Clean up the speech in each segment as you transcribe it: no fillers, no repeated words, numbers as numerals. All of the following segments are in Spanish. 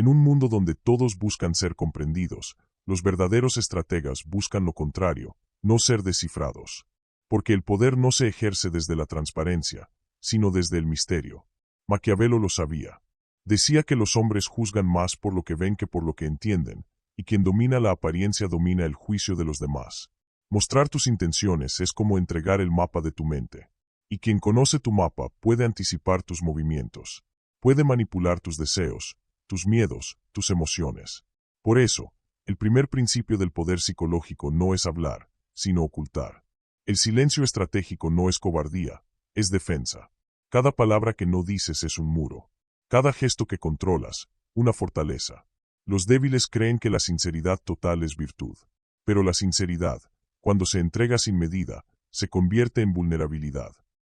En un mundo donde todos buscan ser comprendidos, los verdaderos estrategas buscan lo contrario, no ser descifrados. Porque el poder no se ejerce desde la transparencia, sino desde el misterio. Maquiavelo lo sabía. Decía que los hombres juzgan más por lo que ven que por lo que entienden, y quien domina la apariencia domina el juicio de los demás. Mostrar tus intenciones es como entregar el mapa de tu mente. Y quien conoce tu mapa puede anticipar tus movimientos. Puede manipular tus deseos, tus miedos, tus emociones. Por eso, el primer principio del poder psicológico no es hablar, sino ocultar. El silencio estratégico no es cobardía, es defensa. Cada palabra que no dices es un muro. Cada gesto que controlas, una fortaleza. Los débiles creen que la sinceridad total es virtud. Pero la sinceridad, cuando se entrega sin medida, se convierte en vulnerabilidad.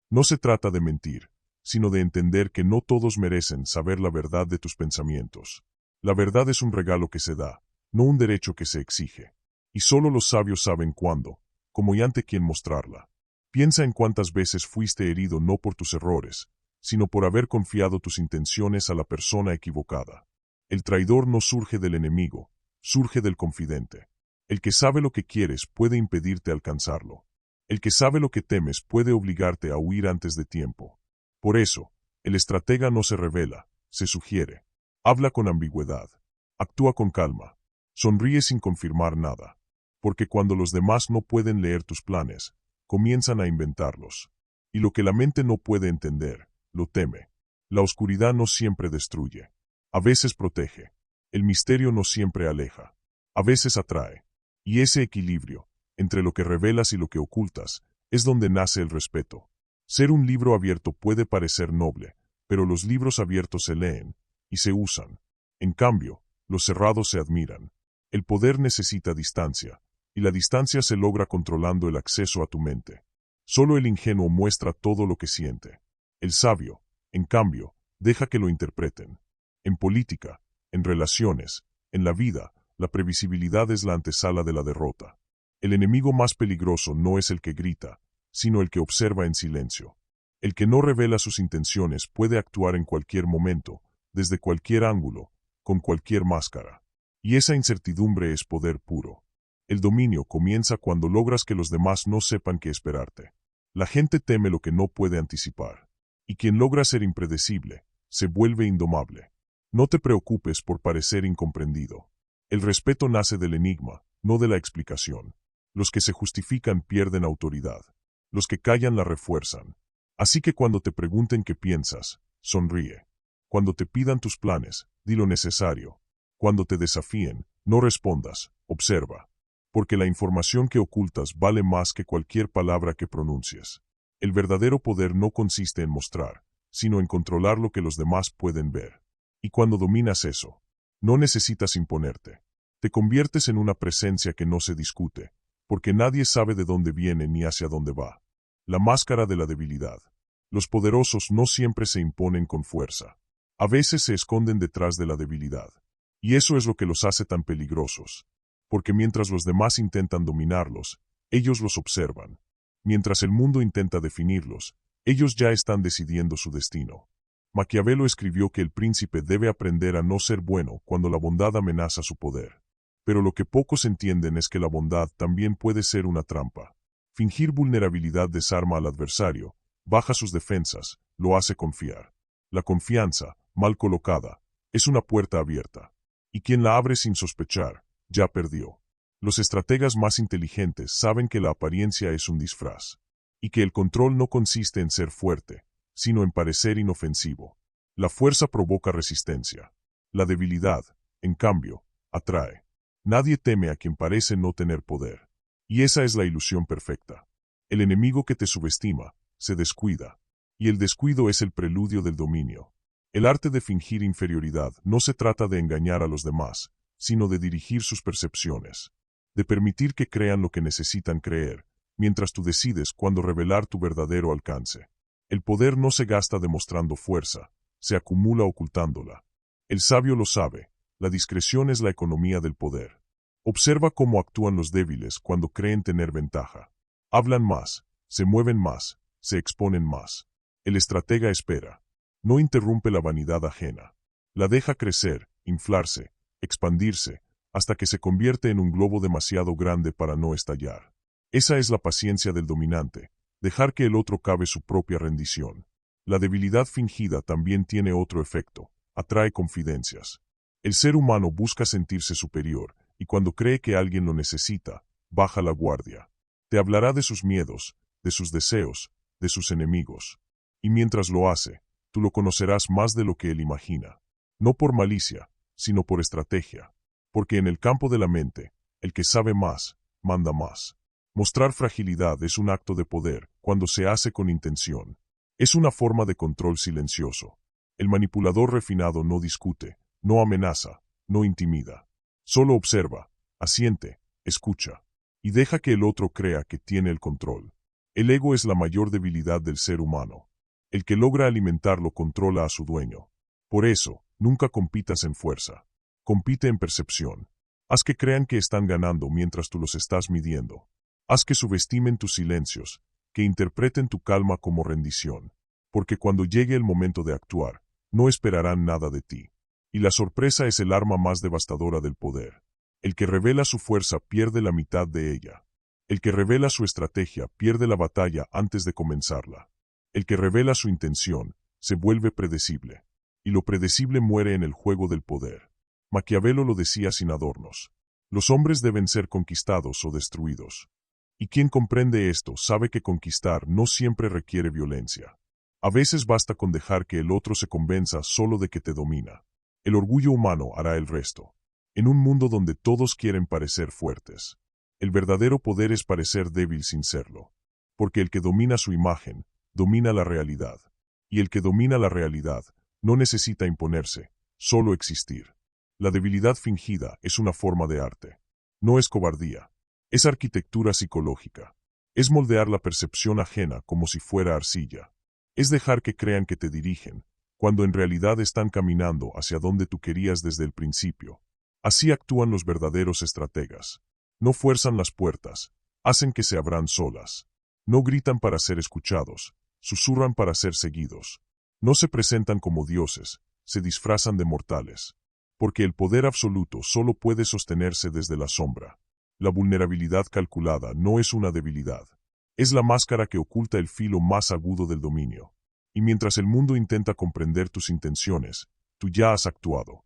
No se trata de mentir, sino de entender que no todos merecen saber la verdad de tus pensamientos. La verdad es un regalo que se da, no un derecho que se exige. Y solo los sabios saben cuándo, cómo y ante quién mostrarla. Piensa en cuántas veces fuiste herido no por tus errores, sino por haber confiado tus intenciones a la persona equivocada. El traidor no surge del enemigo, surge del confidente. El que sabe lo que quieres puede impedirte alcanzarlo. El que sabe lo que temes puede obligarte a huir antes de tiempo. Por eso, el estratega no se revela, se sugiere. Habla con ambigüedad. Actúa con calma. Sonríe sin confirmar nada. Porque cuando los demás no pueden leer tus planes, comienzan a inventarlos. Y lo que la mente no puede entender, lo teme. La oscuridad no siempre destruye. A veces protege. El misterio no siempre aleja. A veces atrae. Y ese equilibrio, entre lo que revelas y lo que ocultas, es donde nace el respeto. Ser un libro abierto puede parecer noble, pero los libros abiertos se leen y se usan. En cambio, los cerrados se admiran. El poder necesita distancia, y la distancia se logra controlando el acceso a tu mente. Solo el ingenuo muestra todo lo que siente. El sabio, en cambio, deja que lo interpreten. En política, en relaciones, en la vida, la previsibilidad es la antesala de la derrota. El enemigo más peligroso no es el que grita, sino el que observa en silencio. El que no revela sus intenciones puede actuar en cualquier momento, desde cualquier ángulo, con cualquier máscara. Y esa incertidumbre es poder puro. El dominio comienza cuando logras que los demás no sepan qué esperarte. La gente teme lo que no puede anticipar. Y quien logra ser impredecible, se vuelve indomable. No te preocupes por parecer incomprendido. El respeto nace del enigma, no de la explicación. Los que se justifican pierden autoridad. Los que callan la refuerzan. Así que cuando te pregunten qué piensas, sonríe. Cuando te pidan tus planes, di lo necesario. Cuando te desafíen, no respondas, observa. Porque la información que ocultas vale más que cualquier palabra que pronuncies. El verdadero poder no consiste en mostrar, sino en controlar lo que los demás pueden ver. Y cuando dominas eso, no necesitas imponerte. Te conviertes en una presencia que no se discute, porque nadie sabe de dónde viene ni hacia dónde va. La máscara de la debilidad. Los poderosos no siempre se imponen con fuerza. A veces se esconden detrás de la debilidad. Y eso es lo que los hace tan peligrosos. Porque mientras los demás intentan dominarlos, ellos los observan. Mientras el mundo intenta definirlos, ellos ya están decidiendo su destino. Maquiavelo escribió que el príncipe debe aprender a no ser bueno cuando la bondad amenaza su poder. Pero lo que pocos entienden es que la bondad también puede ser una trampa. Fingir vulnerabilidad desarma al adversario, baja sus defensas, lo hace confiar. La confianza, mal colocada, es una puerta abierta. Y quien la abre sin sospechar, ya perdió. Los estrategas más inteligentes saben que la apariencia es un disfraz. Y que el control no consiste en ser fuerte, sino en parecer inofensivo. La fuerza provoca resistencia. La debilidad, en cambio, atrae. Nadie teme a quien parece no tener poder. Y esa es la ilusión perfecta. El enemigo que te subestima, se descuida. Y el descuido es el preludio del dominio. El arte de fingir inferioridad no se trata de engañar a los demás, sino de dirigir sus percepciones. De permitir que crean lo que necesitan creer, mientras tú decides cuándo revelar tu verdadero alcance. El poder no se gasta demostrando fuerza, se acumula ocultándola. El sabio lo sabe, la discreción es la economía del poder. Observa cómo actúan los débiles cuando creen tener ventaja. Hablan más, se mueven más, se exponen más. El estratega espera. No interrumpe la vanidad ajena. La deja crecer, inflarse, expandirse, hasta que se convierte en un globo demasiado grande para no estallar. Esa es la paciencia del dominante, dejar que el otro cabe su propia rendición. La debilidad fingida también tiene otro efecto, atrae confidencias. El ser humano busca sentirse superior, y cuando cree que alguien lo necesita, baja la guardia. Te hablará de sus miedos, de sus deseos, de sus enemigos. Y mientras lo hace, tú lo conocerás más de lo que él imagina. No por malicia, sino por estrategia. Porque en el campo de la mente, el que sabe más, manda más. Mostrar fragilidad es un acto de poder cuando se hace con intención. Es una forma de control silencioso. El manipulador refinado no discute, no amenaza, no intimida. Solo observa, asiente, escucha, y deja que el otro crea que tiene el control. El ego es la mayor debilidad del ser humano. El que logra alimentarlo controla a su dueño. Por eso, nunca compitas en fuerza. Compite en percepción. Haz que crean que están ganando mientras tú los estás midiendo. Haz que subestimen tus silencios, que interpreten tu calma como rendición. Porque cuando llegue el momento de actuar, no esperarán nada de ti. Y la sorpresa es el arma más devastadora del poder. El que revela su fuerza pierde la mitad de ella. El que revela su estrategia pierde la batalla antes de comenzarla. El que revela su intención se vuelve predecible. Y lo predecible muere en el juego del poder. Maquiavelo lo decía sin adornos. Los hombres deben ser conquistados o destruidos. Y quien comprende esto sabe que conquistar no siempre requiere violencia. A veces basta con dejar que el otro se convenza solo de que te domina. El orgullo humano hará el resto. En un mundo donde todos quieren parecer fuertes, el verdadero poder es parecer débil sin serlo. Porque el que domina su imagen, domina la realidad. Y el que domina la realidad, no necesita imponerse, solo existir. La debilidad fingida es una forma de arte. No es cobardía. Es arquitectura psicológica. Es moldear la percepción ajena como si fuera arcilla. Es dejar que crean que te dirigen, cuando en realidad están caminando hacia donde tú querías desde el principio. Así actúan los verdaderos estrategas. No fuerzan las puertas, hacen que se abran solas. No gritan para ser escuchados, susurran para ser seguidos. No se presentan como dioses, se disfrazan de mortales. Porque el poder absoluto solo puede sostenerse desde la sombra. La vulnerabilidad calculada no es una debilidad. Es la máscara que oculta el filo más agudo del dominio. Y mientras el mundo intenta comprender tus intenciones, tú ya has actuado.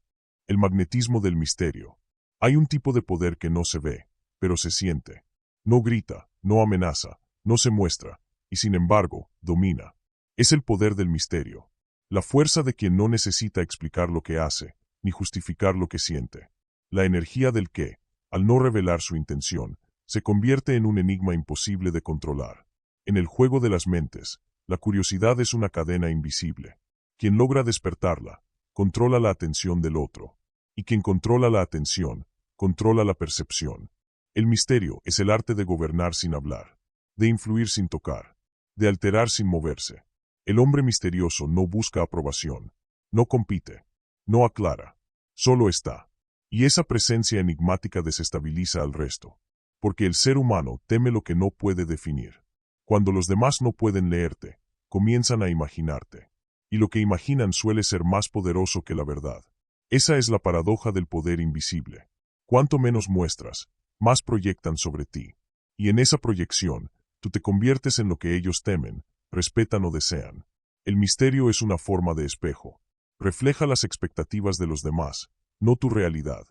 El magnetismo del misterio. Hay un tipo de poder que no se ve, pero se siente. No grita, no amenaza, no se muestra, y sin embargo, domina. Es el poder del misterio. La fuerza de quien no necesita explicar lo que hace, ni justificar lo que siente. La energía del que, al no revelar su intención, se convierte en un enigma imposible de controlar. En el juego de las mentes, la curiosidad es una cadena invisible. Quien logra despertarla, controla la atención del otro. Y quien controla la atención, controla la percepción. El misterio es el arte de gobernar sin hablar, de influir sin tocar, de alterar sin moverse. El hombre misterioso no busca aprobación, no compite, no aclara, solo está. Y esa presencia enigmática desestabiliza al resto. Porque el ser humano teme lo que no puede definir. Cuando los demás no pueden leerte, comienzan a imaginarte. Y lo que imaginan suele ser más poderoso que la verdad. Esa es la paradoja del poder invisible. Cuanto menos muestras, más proyectan sobre ti. Y en esa proyección, tú te conviertes en lo que ellos temen, respetan o desean. El misterio es una forma de espejo. Refleja las expectativas de los demás, no tu realidad.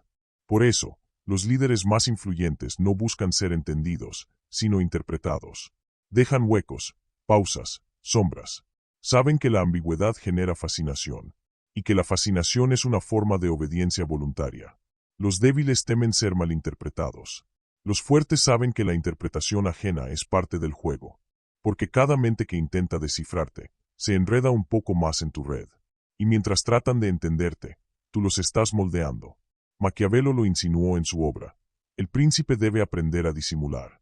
Por eso, los líderes más influyentes no buscan ser entendidos, sino interpretados. Dejan huecos, pausas, sombras. Saben que la ambigüedad genera fascinación, y que la fascinación es una forma de obediencia voluntaria. Los débiles temen ser malinterpretados. Los fuertes saben que la interpretación ajena es parte del juego, porque cada mente que intenta descifrarte, se enreda un poco más en tu red. Y mientras tratan de entenderte, tú los estás moldeando. Maquiavelo lo insinuó en su obra. El príncipe debe aprender a disimular.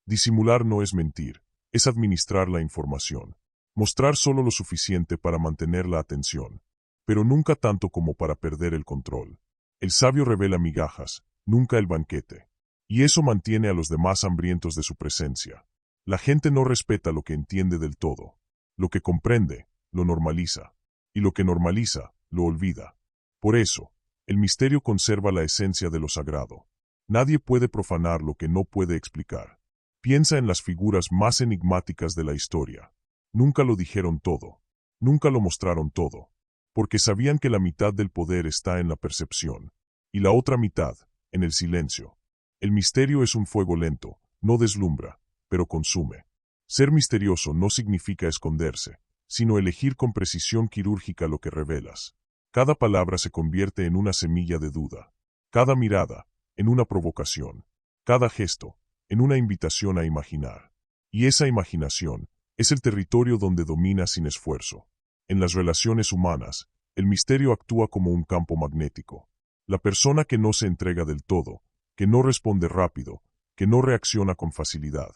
Disimular no es mentir, es administrar la información. Mostrar solo lo suficiente para mantener la atención, pero nunca tanto como para perder el control. El sabio revela migajas, nunca el banquete. Y eso mantiene a los demás hambrientos de su presencia. La gente no respeta lo que entiende del todo. Lo que comprende, lo normaliza. Y lo que normaliza, lo olvida. Por eso, El misterio conserva la esencia de lo sagrado. Nadie puede profanar lo que no puede explicar. Piensa en las figuras más enigmáticas de la historia. Nunca lo dijeron todo. Nunca lo mostraron todo. Porque sabían que la mitad del poder está en la percepción. Y la otra mitad, en el silencio. El misterio es un fuego lento, no deslumbra, pero consume. Ser misterioso no significa esconderse, sino elegir con precisión quirúrgica lo que revelas. Cada palabra se convierte en una semilla de duda. Cada mirada, en una provocación. Cada gesto, en una invitación a imaginar. Y esa imaginación es el territorio donde domina sin esfuerzo. En las relaciones humanas, el misterio actúa como un campo magnético. La persona que no se entrega del todo, que no responde rápido, que no reacciona con facilidad,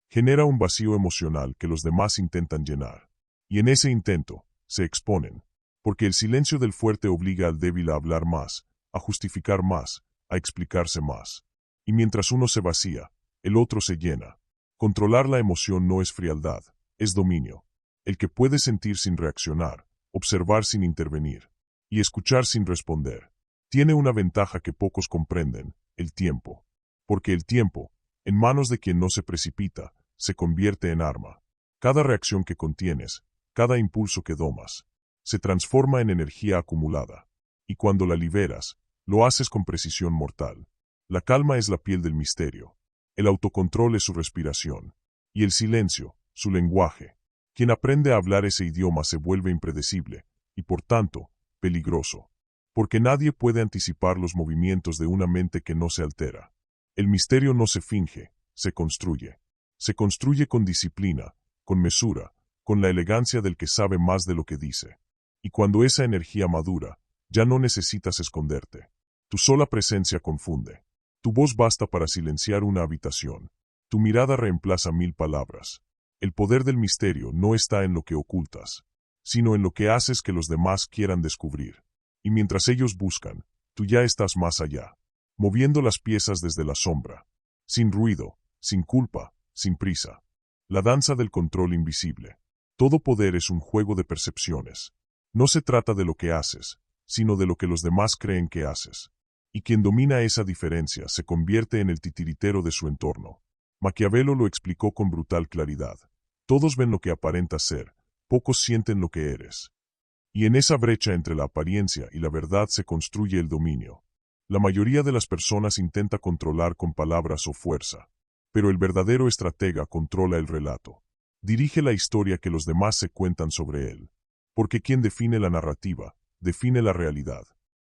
genera un vacío emocional que los demás intentan llenar. Y en ese intento, se exponen. Porque el silencio del fuerte obliga al débil a hablar más, a justificar más, a explicarse más. Y mientras uno se vacía, el otro se llena. Controlar la emoción no es frialdad, es dominio. El que puede sentir sin reaccionar, observar sin intervenir, y escuchar sin responder, tiene una ventaja que pocos comprenden, el tiempo. Porque el tiempo, en manos de quien no se precipita, se convierte en arma. Cada reacción que contienes, cada impulso que domas, se transforma en energía acumulada. Y cuando la liberas, lo haces con precisión mortal. La calma es la piel del misterio. El autocontrol es su respiración. Y el silencio, su lenguaje. Quien aprende a hablar ese idioma se vuelve impredecible, y por tanto, peligroso. Porque nadie puede anticipar los movimientos de una mente que no se altera. El misterio no se finge, se construye. Se construye con disciplina, con mesura, con la elegancia del que sabe más de lo que dice. Y cuando esa energía madura, ya no necesitas esconderte. Tu sola presencia confunde. Tu voz basta para silenciar una habitación. Tu mirada reemplaza 1000 palabras. El poder del misterio no está en lo que ocultas, sino en lo que haces que los demás quieran descubrir. Y mientras ellos buscan, tú ya estás más allá, moviendo las piezas desde la sombra, sin ruido, sin culpa, sin prisa. La danza del control invisible. Todo poder es un juego de percepciones. No se trata de lo que haces, sino de lo que los demás creen que haces. Y quien domina esa diferencia se convierte en el titiritero de su entorno. Maquiavelo lo explicó con brutal claridad. Todos ven lo que aparentas ser, pocos sienten lo que eres. Y en esa brecha entre la apariencia y la verdad se construye el dominio. La mayoría de las personas intenta controlar con palabras o fuerza, pero el verdadero estratega controla el relato. Dirige la historia que los demás se cuentan sobre él. Porque quien define la narrativa, define la realidad.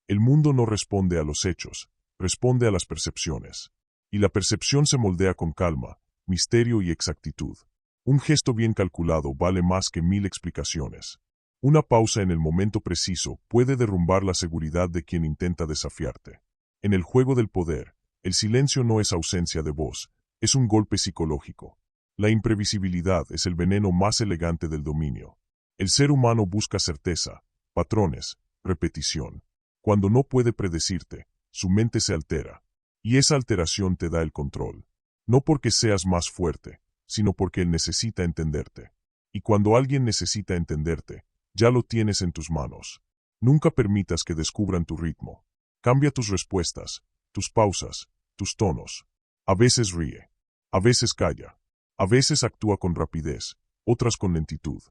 El mundo no responde a los hechos, responde a las percepciones. Y la percepción se moldea con calma, misterio y exactitud. Un gesto bien calculado vale más que 1000 explicaciones. Una pausa en el momento preciso puede derrumbar la seguridad de quien intenta desafiarte. En el juego del poder, el silencio no es ausencia de voz, es un golpe psicológico. La imprevisibilidad es el veneno más elegante del dominio. El ser humano busca certeza, patrones, repetición. Cuando no puede predecirte, su mente se altera. Y esa alteración te da el control. No porque seas más fuerte, sino porque él necesita entenderte. Y cuando alguien necesita entenderte, ya lo tienes en tus manos. Nunca permitas que descubran tu ritmo. Cambia tus respuestas, tus pausas, tus tonos. A veces ríe. A veces calla. A veces actúa con rapidez, otras con lentitud.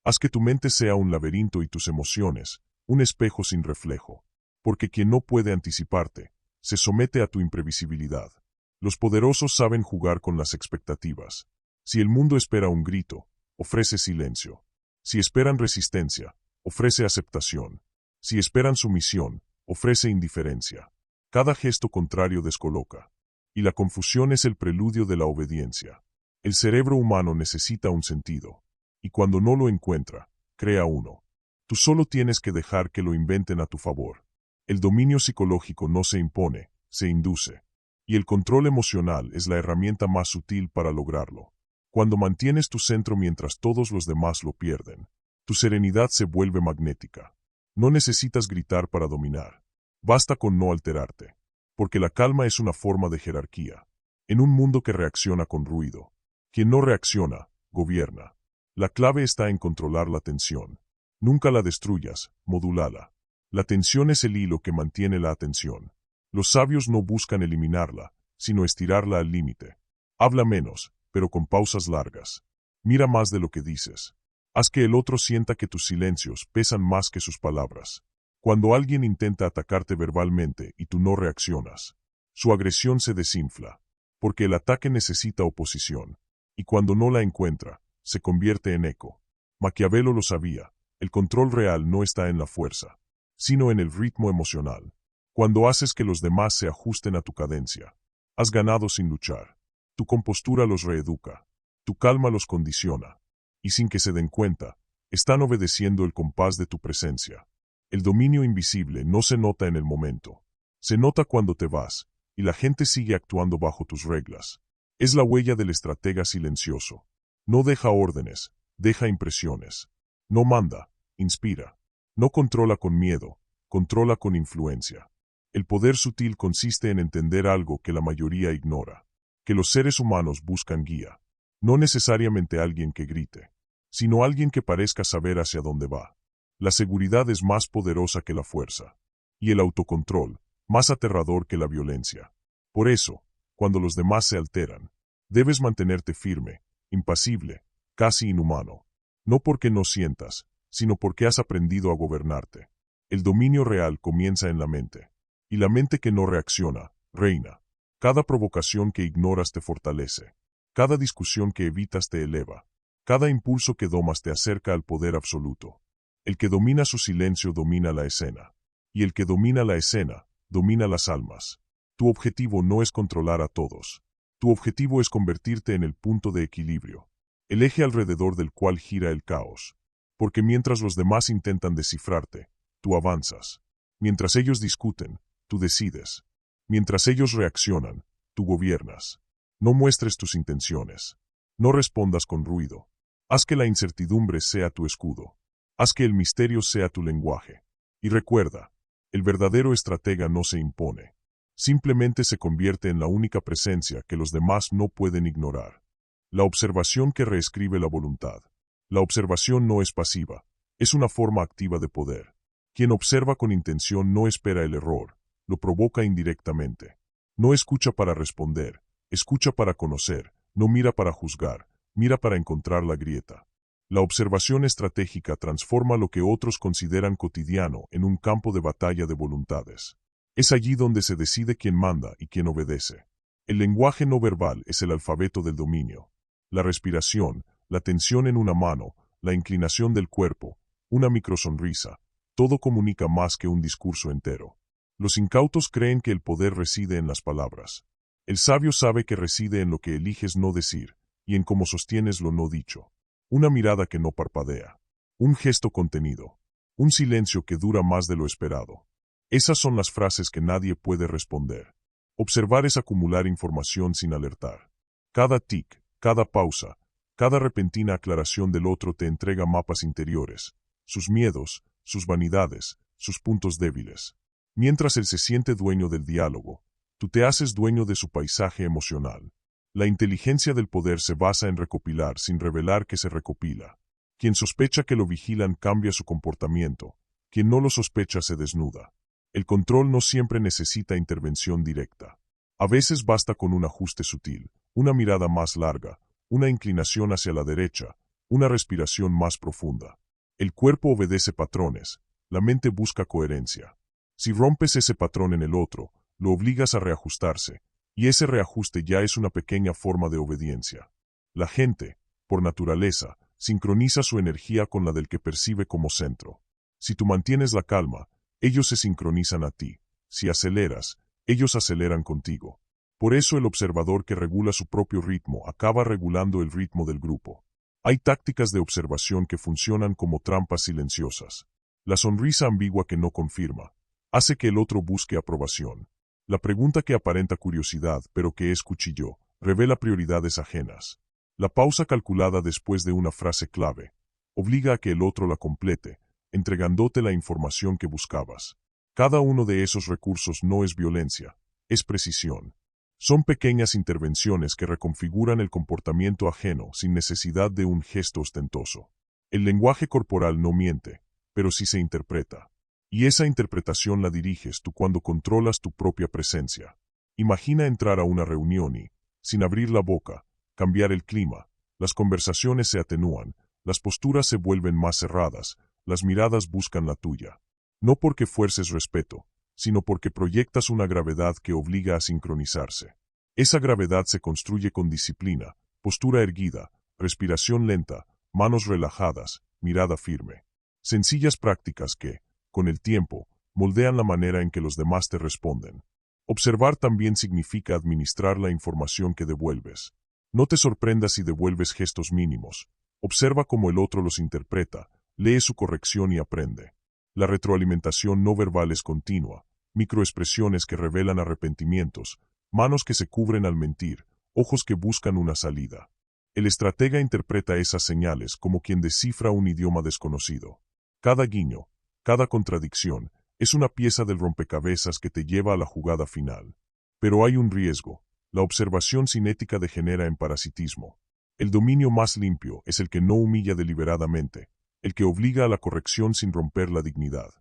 Haz que tu mente sea un laberinto y tus emociones, un espejo sin reflejo. Porque quien no puede anticiparte, se somete a tu imprevisibilidad. Los poderosos saben jugar con las expectativas. Si el mundo espera un grito, ofrece silencio. Si esperan resistencia, ofrece aceptación. Si esperan sumisión, ofrece indiferencia. Cada gesto contrario descoloca. Y la confusión es el preludio de la obediencia. El cerebro humano necesita un sentido. Y cuando no lo encuentra, crea uno. Tú solo tienes que dejar que lo inventen a tu favor. El dominio psicológico no se impone, se induce. Y el control emocional es la herramienta más sutil para lograrlo. Cuando mantienes tu centro mientras todos los demás lo pierden, tu serenidad se vuelve magnética. No necesitas gritar para dominar. Basta con no alterarte. Porque la calma es una forma de jerarquía. En un mundo que reacciona con ruido. Quien no reacciona, gobierna. La clave está en controlar la tensión. Nunca la destruyas, modúlala. La tensión es el hilo que mantiene la atención. Los sabios no buscan eliminarla, sino estirarla al límite. Habla menos, pero con pausas largas. Mira más de lo que dices. Haz que el otro sienta que tus silencios pesan más que sus palabras. Cuando alguien intenta atacarte verbalmente y tú no reaccionas, su agresión se desinfla, porque el ataque necesita oposición, y cuando no la encuentra, se convierte en eco. Maquiavelo lo sabía, el control real no está en la fuerza, sino en el ritmo emocional. Cuando haces que los demás se ajusten a tu cadencia, has ganado sin luchar. Tu compostura los reeduca, tu calma los condiciona, y sin que se den cuenta, están obedeciendo el compás de tu presencia. El dominio invisible no se nota en el momento, se nota cuando te vas, y la gente sigue actuando bajo tus reglas. Es la huella del estratega silencioso. No deja órdenes, deja impresiones. No manda, inspira. No controla con miedo, controla con influencia. El poder sutil consiste en entender algo que la mayoría ignora, que los seres humanos buscan guía. No necesariamente alguien que grite, sino alguien que parezca saber hacia dónde va. La seguridad es más poderosa que la fuerza, y el autocontrol, más aterrador que la violencia. Por eso, cuando los demás se alteran, debes mantenerte firme, impasible, casi inhumano. No porque no sientas, sino porque has aprendido a gobernarte. El dominio real comienza en la mente, y la mente que no reacciona, reina. Cada provocación que ignoras te fortalece. Cada discusión que evitas te eleva. Cada impulso que domas te acerca al poder absoluto. El que domina su silencio domina la escena. Y el que domina la escena, domina las almas. Tu objetivo no es controlar a todos. Tu objetivo es convertirte en el punto de equilibrio, el eje alrededor del cual gira el caos. Porque mientras los demás intentan descifrarte, tú avanzas. Mientras ellos discuten, tú decides. Mientras ellos reaccionan, tú gobiernas. No muestres tus intenciones. No respondas con ruido. Haz que la incertidumbre sea tu escudo. Haz que el misterio sea tu lenguaje. Y recuerda, el verdadero estratega no se impone. Simplemente se convierte en la única presencia que los demás no pueden ignorar. La observación que reescribe la voluntad. La observación no es pasiva, es una forma activa de poder. Quien observa con intención no espera el error, lo provoca indirectamente. No escucha para responder, escucha para conocer, no mira para juzgar, mira para encontrar la grieta. La observación estratégica transforma lo que otros consideran cotidiano en un campo de batalla de voluntades. Es allí donde se decide quién manda y quién obedece. El lenguaje no verbal es el alfabeto del dominio. La respiración, la tensión en una mano, la inclinación del cuerpo, una microsonrisa, todo comunica más que un discurso entero. Los incautos creen que el poder reside en las palabras. El sabio sabe que reside en lo que eliges no decir, y en cómo sostienes lo no dicho. Una mirada que no parpadea. Un gesto contenido. Un silencio que dura más de lo esperado. Esas son las frases que nadie puede responder. Observar es acumular información sin alertar. Cada tic, cada pausa, cada repentina aclaración del otro te entrega mapas interiores, sus miedos, sus vanidades, sus puntos débiles. Mientras él se siente dueño del diálogo, tú te haces dueño de su paisaje emocional. La inteligencia del poder se basa en recopilar sin revelar que se recopila. Quien sospecha que lo vigilan cambia su comportamiento. Quien no lo sospecha se desnuda. El control no siempre necesita intervención directa. A veces basta con un ajuste sutil, una mirada más larga, una inclinación hacia la derecha, una respiración más profunda. El cuerpo obedece patrones, la mente busca coherencia. Si rompes ese patrón en el otro, lo obligas a reajustarse, y ese reajuste ya es una pequeña forma de obediencia. La gente, por naturaleza, sincroniza su energía con la del que percibe como centro. Si tú mantienes la calma, ellos se sincronizan a ti. Si aceleras, ellos aceleran contigo. Por eso el observador que regula su propio ritmo acaba regulando el ritmo del grupo. Hay tácticas de observación que funcionan como trampas silenciosas. La sonrisa ambigua que no confirma, hace que el otro busque aprobación. La pregunta que aparenta curiosidad pero que es cuchillo, revela prioridades ajenas. La pausa calculada después de una frase clave, obliga a que el otro la complete, entregándote la información que buscabas. Cada uno de esos recursos no es violencia, es precisión. Son pequeñas intervenciones que reconfiguran el comportamiento ajeno sin necesidad de un gesto ostentoso. El lenguaje corporal no miente, pero sí se interpreta. Y esa interpretación la diriges tú cuando controlas tu propia presencia. Imagina entrar a una reunión y, sin abrir la boca, cambiar el clima. Las conversaciones se atenúan, las posturas se vuelven más cerradas, las miradas buscan la tuya. No porque fuerces respeto, sino porque proyectas una gravedad que obliga a sincronizarse. Esa gravedad se construye con disciplina, postura erguida, respiración lenta, manos relajadas, mirada firme. Sencillas prácticas que, con el tiempo, moldean la manera en que los demás te responden. Observar también significa administrar la información que devuelves. No te sorprendas si devuelves gestos mínimos. Observa cómo el otro los interpreta, lee su corrección y aprende. La retroalimentación no verbal es continua, microexpresiones que revelan arrepentimientos, manos que se cubren al mentir, ojos que buscan una salida. El estratega interpreta esas señales como quien descifra un idioma desconocido. Cada guiño, cada contradicción, es una pieza del rompecabezas que te lleva a la jugada final. Pero hay un riesgo. La observación cinética degenera en parasitismo. El dominio más limpio es el que no humilla deliberadamente, el que obliga a la corrección sin romper la dignidad.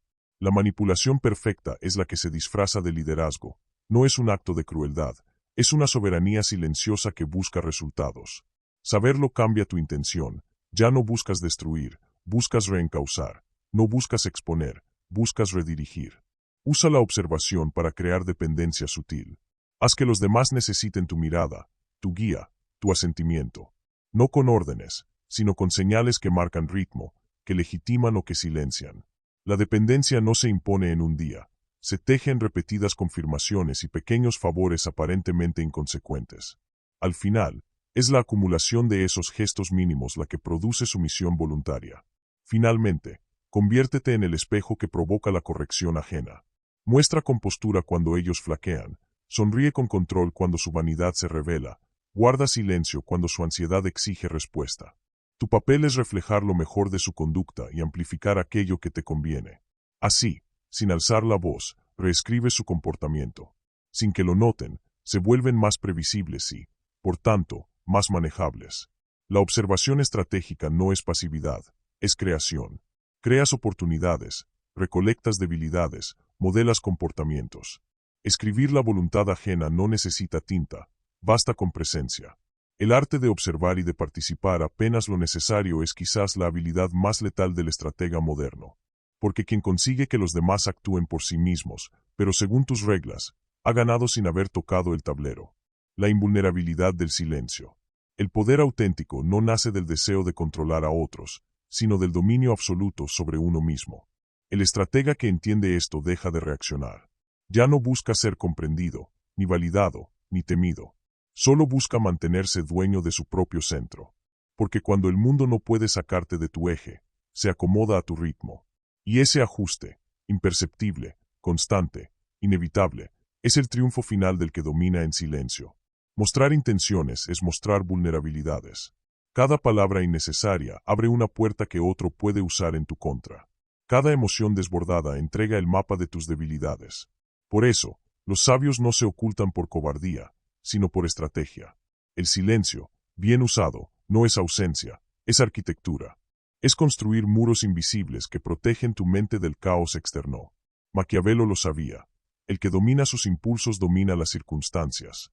La manipulación perfecta es la que se disfraza de liderazgo. No es un acto de crueldad, es una soberanía silenciosa que busca resultados. Saberlo cambia tu intención. Ya no buscas destruir, buscas reencauzar. No buscas exponer, buscas redirigir. Usa la observación para crear dependencia sutil. Haz que los demás necesiten tu mirada, tu guía, tu asentimiento. No con órdenes, sino con señales que marcan ritmo, que legitiman o que silencian. La dependencia no se impone en un día. Se teje en repetidas confirmaciones y pequeños favores aparentemente inconsecuentes. Al final, es la acumulación de esos gestos mínimos la que produce sumisión voluntaria. Finalmente, conviértete en el espejo que provoca la corrección ajena. Muestra compostura cuando ellos flaquean. Sonríe con control cuando su vanidad se revela. Guarda silencio cuando su ansiedad exige respuesta. Tu papel es reflejar lo mejor de su conducta y amplificar aquello que te conviene. Así, sin alzar la voz, reescribe su comportamiento. Sin que lo noten, se vuelven más previsibles y, por tanto, más manejables. La observación estratégica no es pasividad, es creación. Creas oportunidades, recolectas debilidades, modelas comportamientos. Escribir la voluntad ajena no necesita tinta, basta con presencia. El arte de observar y de participar apenas lo necesario es quizás la habilidad más letal del estratega moderno. Porque quien consigue que los demás actúen por sí mismos, pero según tus reglas, ha ganado sin haber tocado el tablero. La invulnerabilidad del silencio. El poder auténtico no nace del deseo de controlar a otros, sino del dominio absoluto sobre uno mismo. El estratega que entiende esto deja de reaccionar. Ya no busca ser comprendido, ni validado, ni temido. Solo busca mantenerse dueño de su propio centro. Porque cuando el mundo no puede sacarte de tu eje, se acomoda a tu ritmo. Y ese ajuste, imperceptible, constante, inevitable, es el triunfo final del que domina en silencio. Mostrar intenciones es mostrar vulnerabilidades. Cada palabra innecesaria abre una puerta que otro puede usar en tu contra. Cada emoción desbordada entrega el mapa de tus debilidades. Por eso, los sabios no se ocultan por cobardía, sino por estrategia. El silencio, bien usado, no es ausencia, es arquitectura. Es construir muros invisibles que protegen tu mente del caos externo. Maquiavelo lo sabía. El que domina sus impulsos domina las circunstancias.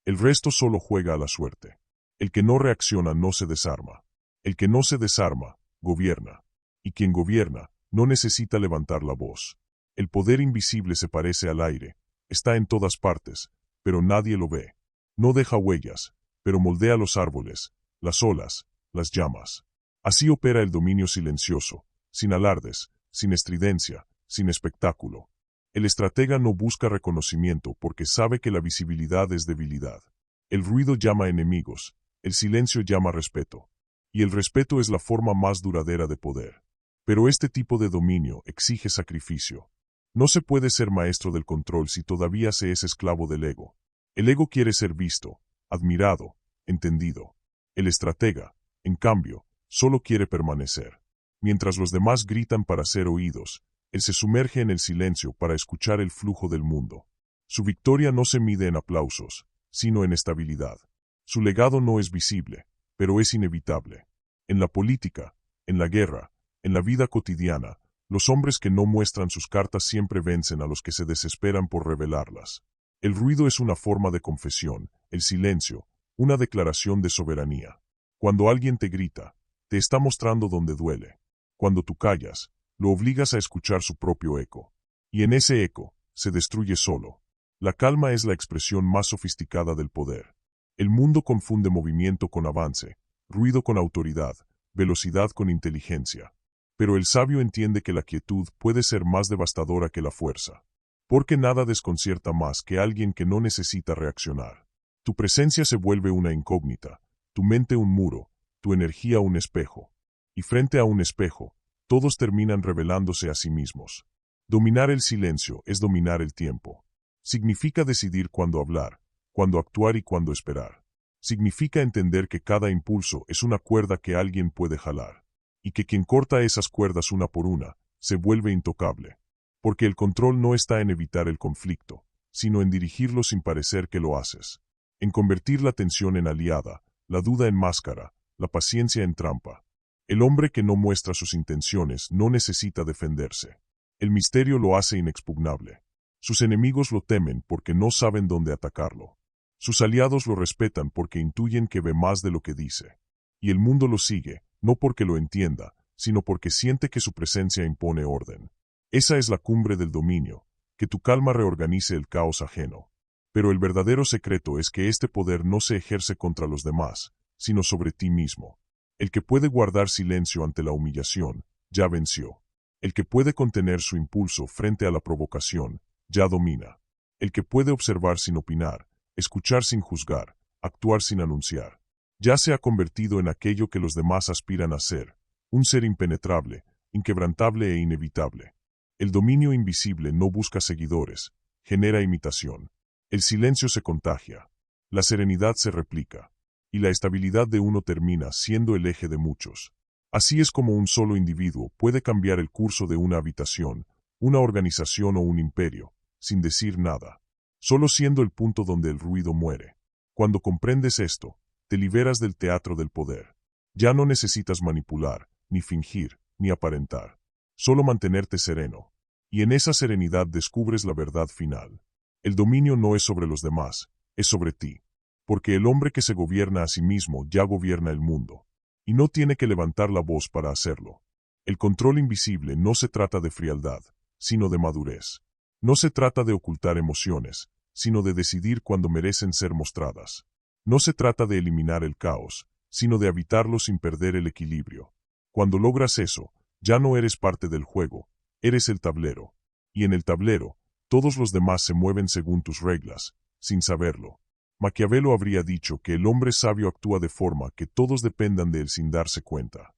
El resto solo juega a la suerte. El que no reacciona no se desarma. El que no se desarma, gobierna. Y quien gobierna, no necesita levantar la voz. El poder invisible se parece al aire, está en todas partes, pero nadie lo ve. No deja huellas, pero moldea los árboles, las olas, las llamas. Así opera el dominio silencioso, sin alardes, sin estridencia, sin espectáculo. El estratega no busca reconocimiento porque sabe que la visibilidad es debilidad. El ruido llama enemigos, el silencio llama respeto. Y el respeto es la forma más duradera de poder. Pero este tipo de dominio exige sacrificio. No se puede ser maestro del control si todavía se es esclavo del ego. El ego quiere ser visto, admirado, entendido. El estratega, en cambio, solo quiere permanecer. Mientras los demás gritan para ser oídos, él se sumerge en el silencio para escuchar el flujo del mundo. Su victoria no se mide en aplausos, sino en estabilidad. Su legado no es visible, pero es inevitable. En la política, en la guerra, en la vida cotidiana, Los hombres que no muestran sus cartas siempre vencen a los que se desesperan por revelarlas. El ruido es una forma de confesión, el silencio, una declaración de soberanía. Cuando alguien te grita, te está mostrando dónde duele. Cuando tú callas, lo obligas a escuchar su propio eco. Y en ese eco, se destruye solo. La calma es la expresión más sofisticada del poder. El mundo confunde movimiento con avance, ruido con autoridad, velocidad con inteligencia. Pero el sabio entiende que la quietud puede ser más devastadora que la fuerza. Porque nada desconcierta más que alguien que no necesita reaccionar. Tu presencia se vuelve una incógnita, tu mente un muro, tu energía un espejo. Y frente a un espejo, todos terminan revelándose a sí mismos. Dominar el silencio es dominar el tiempo. Significa decidir cuándo hablar, cuándo actuar y cuándo esperar. Significa entender que cada impulso es una cuerda que alguien puede jalar. Y que quien corta esas cuerdas una por una, se vuelve intocable. Porque el control no está en evitar el conflicto, sino en dirigirlo sin parecer que lo haces. En convertir la tensión en aliada, la duda en máscara, la paciencia en trampa. El hombre que no muestra sus intenciones no necesita defenderse. El misterio lo hace inexpugnable. Sus enemigos lo temen porque no saben dónde atacarlo. Sus aliados lo respetan porque intuyen que ve más de lo que dice. Y el mundo lo sigue, no porque lo entienda, sino porque siente que su presencia impone orden. Esa es la cumbre del dominio, que tu calma reorganice el caos ajeno. Pero el verdadero secreto es que este poder no se ejerce contra los demás, sino sobre ti mismo. El que puede guardar silencio ante la humillación, ya venció. El que puede contener su impulso frente a la provocación, ya domina. El que puede observar sin opinar, escuchar sin juzgar, actuar sin anunciar, ya se ha convertido en aquello que los demás aspiran a ser, un ser impenetrable, inquebrantable e inevitable. El dominio invisible no busca seguidores, genera imitación. El silencio se contagia, la serenidad se replica, y la estabilidad de uno termina siendo el eje de muchos. Así es como un solo individuo puede cambiar el curso de una habitación, una organización o un imperio, sin decir nada, solo siendo el punto donde el ruido muere. Cuando comprendes esto, te liberas del teatro del poder. Ya no necesitas manipular, ni fingir, ni aparentar. Solo mantenerte sereno. Y en esa serenidad descubres la verdad final. El dominio no es sobre los demás, es sobre ti. Porque el hombre que se gobierna a sí mismo ya gobierna el mundo. Y no tiene que levantar la voz para hacerlo. El control invisible no se trata de frialdad, sino de madurez. No se trata de ocultar emociones, sino de decidir cuando merecen ser mostradas. No se trata de eliminar el caos, sino de habitarlo sin perder el equilibrio. Cuando logras eso, ya no eres parte del juego, eres el tablero. Y en el tablero, todos los demás se mueven según tus reglas, sin saberlo. Maquiavelo habría dicho que el hombre sabio actúa de forma que todos dependan de él sin darse cuenta.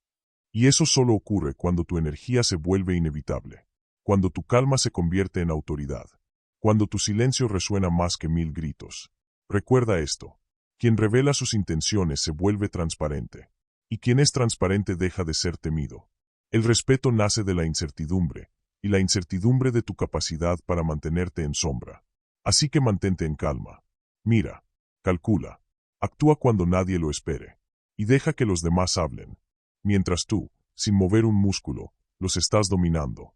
Y eso solo ocurre cuando tu energía se vuelve inevitable, cuando tu calma se convierte en autoridad, cuando tu silencio resuena más que 1000 gritos. Recuerda esto. Quien revela sus intenciones se vuelve transparente, y quien es transparente deja de ser temido. El respeto nace de la incertidumbre, y la incertidumbre de tu capacidad para mantenerte en sombra. Así que mantente en calma. Mira, calcula, actúa cuando nadie lo espere, y deja que los demás hablen, mientras tú, sin mover un músculo, los estás dominando.